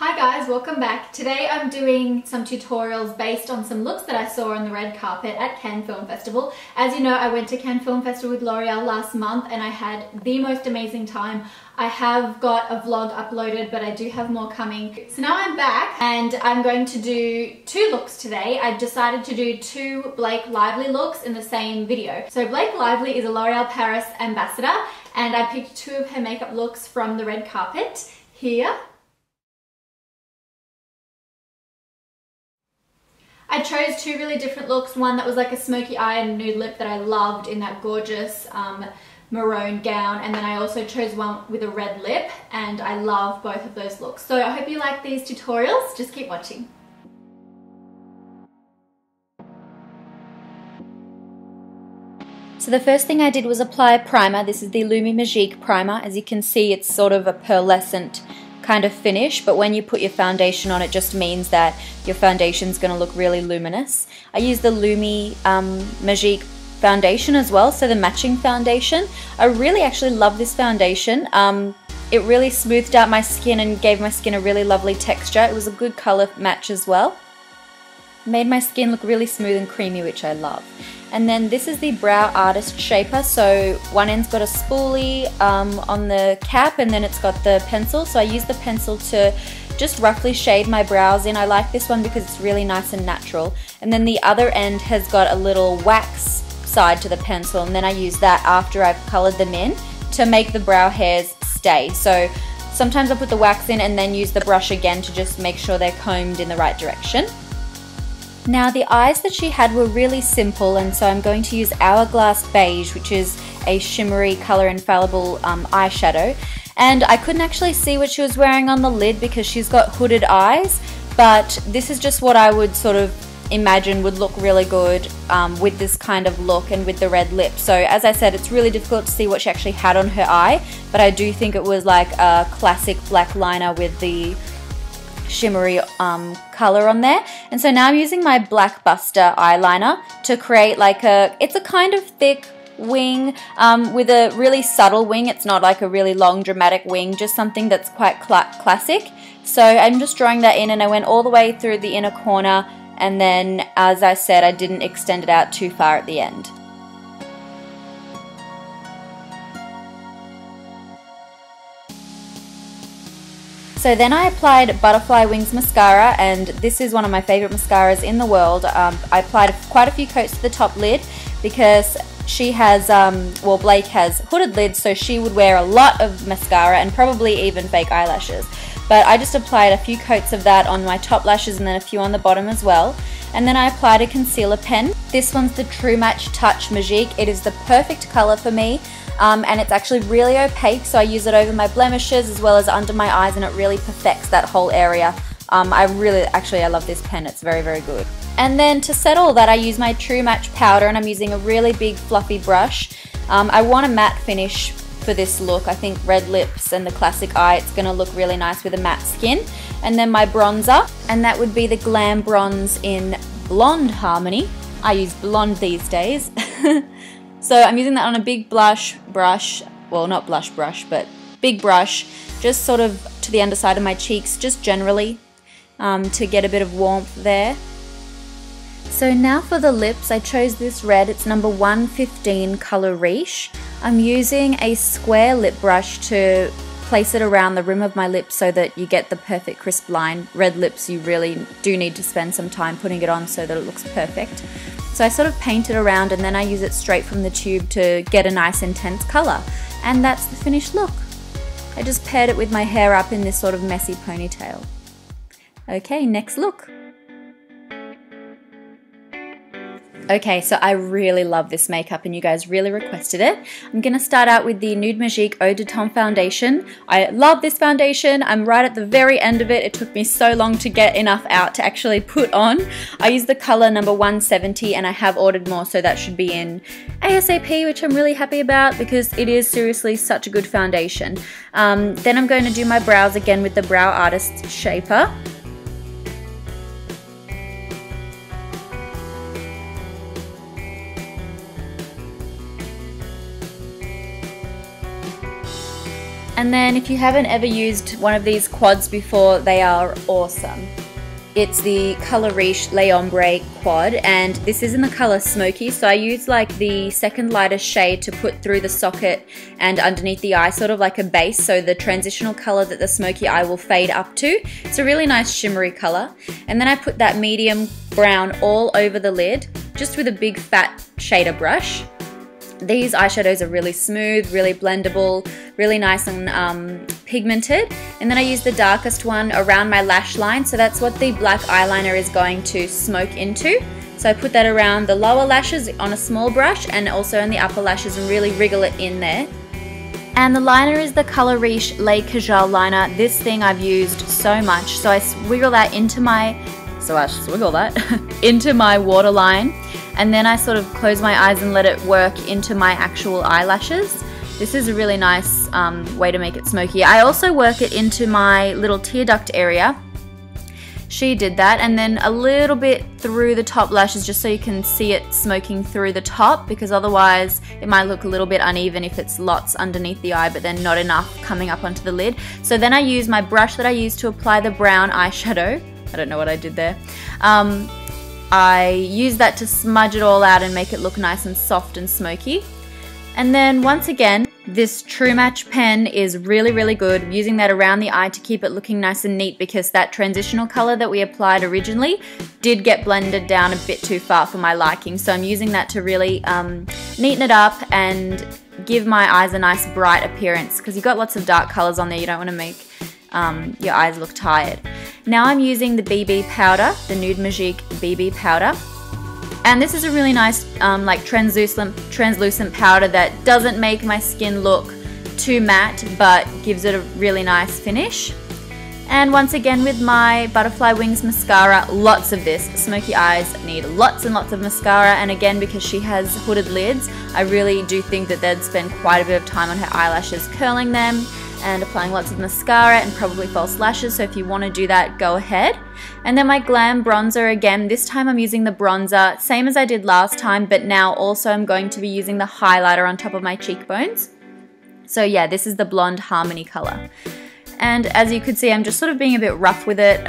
Hi guys, welcome back. Today I'm doing some tutorials based on some looks that I saw on the red carpet at Cannes Film Festival. As you know, I went to Cannes Film Festival with L'Oreal last month and I had the most amazing time. I have got a vlog uploaded, but I do have more coming. So now I'm back and I'm going to do two looks today. I've decided to do two Blake Lively looks in the same video. So Blake Lively is a L'Oreal Paris ambassador and I picked two of her makeup looks from the red carpet here. I chose two really different looks, one that was like a smoky eye and nude lip that I loved in that gorgeous maroon gown, and then I also chose one with a red lip and I love both of those looks. So I hope you like these tutorials, just keep watching. So the first thing I did was apply a primer. This is the Lumi Magique primer. As you can see, it's sort of a pearlescent kind of finish, but when you put your foundation on, it just means that your foundation is going to look really luminous. I use the Lumi Magique foundation as well, so the matching foundation. I really actually love this foundation. It really smoothed out my skin and gave my skin a really lovely texture. It was a good color match as well. Made my skin look really smooth and creamy, which I love. And then this is the Brow Artist Shaper. So one end's got a spoolie on the cap and then it's got the pencil. So I use the pencil to just roughly shade my brows in. I like this one because it's really nice and natural. And then the other end has got a little wax side to the pencil, and then I use that after I've colored them in to make the brow hairs stay. So sometimes I put the wax in and then use the brush again to just make sure they're combed in the right direction. Now the eyes that she had were really simple, and so I'm going to use Hourglass Beige, which is a shimmery color Infallible eyeshadow. And I couldn't actually see what she was wearing on the lid because she's got hooded eyes, but this is just what I would sort of imagine would look really good with this kind of look and with the red lip. So as I said, it's really difficult to see what she actually had on her eye, but I do think it was like a classic black liner with the shimmery color on there. And so now I'm using my Blackbuster eyeliner to create like it's a kind of thick wing with a really subtle wing. It's not like a really long dramatic wing, just something that's quite classic. So I'm just drawing that in, and I went all the way through the inner corner, and then as I said, I didn't extend it out too far at the end. So then I applied Butterfly Wings mascara, and this is one of my favorite mascaras in the world. I applied quite a few coats to the top lid because she has, well, Blake has hooded lids, so she would wear a lot of mascara and probably even fake eyelashes. But I just applied a few coats of that on my top lashes and then a few on the bottom as well. And then I applied a concealer pen. This one's the True Match Touche Magique. It is the perfect color for me. And it's actually really opaque, so I use it over my blemishes as well as under my eyes, and it really perfects that whole area. I love this pen. It's very, very good. And then to set all that, I use my True Match powder, and I'm using a really big fluffy brush. I want a matte finish for this look. I think red lips and the classic eye, it's going to look really nice with a matte skin. And then my bronzer, and that would be the Glam bronze in Blonde Harmony. I use blonde these days. So I'm using that on a big brush, well, not blush brush, but big brush, just sort of to the underside of my cheeks, just generally, to get a bit of warmth there. So now for the lips, I chose this red. It's number 115 color Riche. I'm using a square lip brush to place it around the rim of my lips so that you get the perfect crisp line. Red lips, you really do need to spend some time putting it on so that it looks perfect. So I sort of paint it around and then I use it straight from the tube to get a nice intense color. And that's the finished look. I just paired it with my hair up in this sort of messy ponytail. Okay, next look. Okay, so I really love this makeup and you guys really requested it. I'm going to start out with the Nude Magique Eau de Teint foundation. I love this foundation. I'm right at the very end of it. It took me so long to get enough out to actually put on. I use the color number 170 and I have ordered more, so that should be in ASAP, which I'm really happy about because it is seriously such a good foundation. Then I'm going to do my brows again with the Brow Artist Shaper. And then if you haven't ever used one of these quads before, they are awesome. It's the color Riche Les Ombre quad, and this is in the color Smoky, so I use like the second lightest shade to put through the socket and underneath the eye, sort of like a base, so the transitional color that the smoky eye will fade up to. It's a really nice shimmery color. And then I put that medium brown all over the lid, just with a big fat shader brush. These eyeshadows are really smooth, really blendable, really nice and pigmented. And then I use the darkest one around my lash line, so that's what the black eyeliner is going to smoke into. So I put that around the lower lashes on a small brush and also in the upper lashes and really wriggle it in there. And the liner is the color Riche Les Cajal liner. This thing I've used so much, so I swiggle that into my, into my waterline. And then I sort of close my eyes and let it work into my actual eyelashes. This is a really nice way to make it smoky. I also work it into my little tear duct area. She did that, and then a little bit through the top lashes just so you can see it smoking through the top, because otherwise it might look a little bit uneven if it's lots underneath the eye but then not enough coming up onto the lid. So then I use my brush that I use to apply the brown eyeshadow. I don't know what I did there. I use that to smudge it all out and make it look nice and soft and smoky. And then once again, this True Match pen is really, really good. I'm using that around the eye to keep it looking nice and neat, because that transitional color that we applied originally did get blended down a bit too far for my liking. So I'm using that to really neaten it up and give my eyes a nice bright appearance, because you've got lots of dark colors on there. You don't want to make your eyes look tired. Now I'm using the BB powder, the Nude Magique BB powder. And this is a really nice like translucent powder that doesn't make my skin look too matte, but gives it a really nice finish. And once again with my Butterfly Wings mascara, lots of this. Smoky eyes need lots and lots of mascara, and again, because she has hooded lids, I really do think that they'd spend quite a bit of time on her eyelashes curling them and applying lots of mascara and probably false lashes, so if you want to do that, go ahead. And then my Glam bronzer again, this time I'm using the bronzer, same as I did last time, but now also I'm going to be using the highlighter on top of my cheekbones. So yeah, this is the Blonde Harmony color. And as you could see, I'm just sort of being a bit rough with it.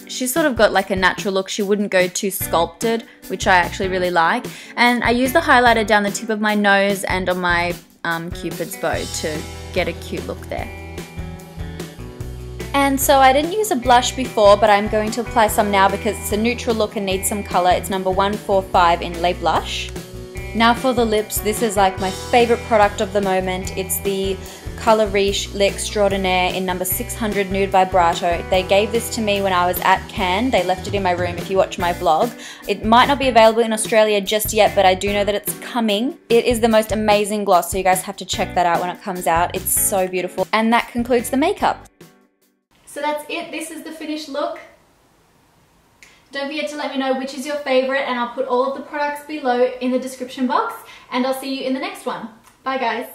She's sort of got like a natural look. She wouldn't go too sculpted, which I actually really like. And I use the highlighter down the tip of my nose and on my Cupid's bow to get a cute look there. And so I didn't use a blush before, but I'm going to apply some now because it's a neutral look and needs some color. It's number 145 in Les Blush. Now for the lips, this is like my favorite product of the moment. It's the color Riche L'Extraordinaire in number 600 Nude Vibrato. They gave this to me when I was at Cannes. They left it in my room if you watch my vlog. It might not be available in Australia just yet, but I do know that it's coming. It is the most amazing gloss, so you guys have to check that out when it comes out. It's so beautiful. And that concludes the makeup. So that's it. This is the finished look. Don't forget to let me know which is your favorite, and I'll put all of the products below in the description box, and I'll see you in the next one. Bye guys.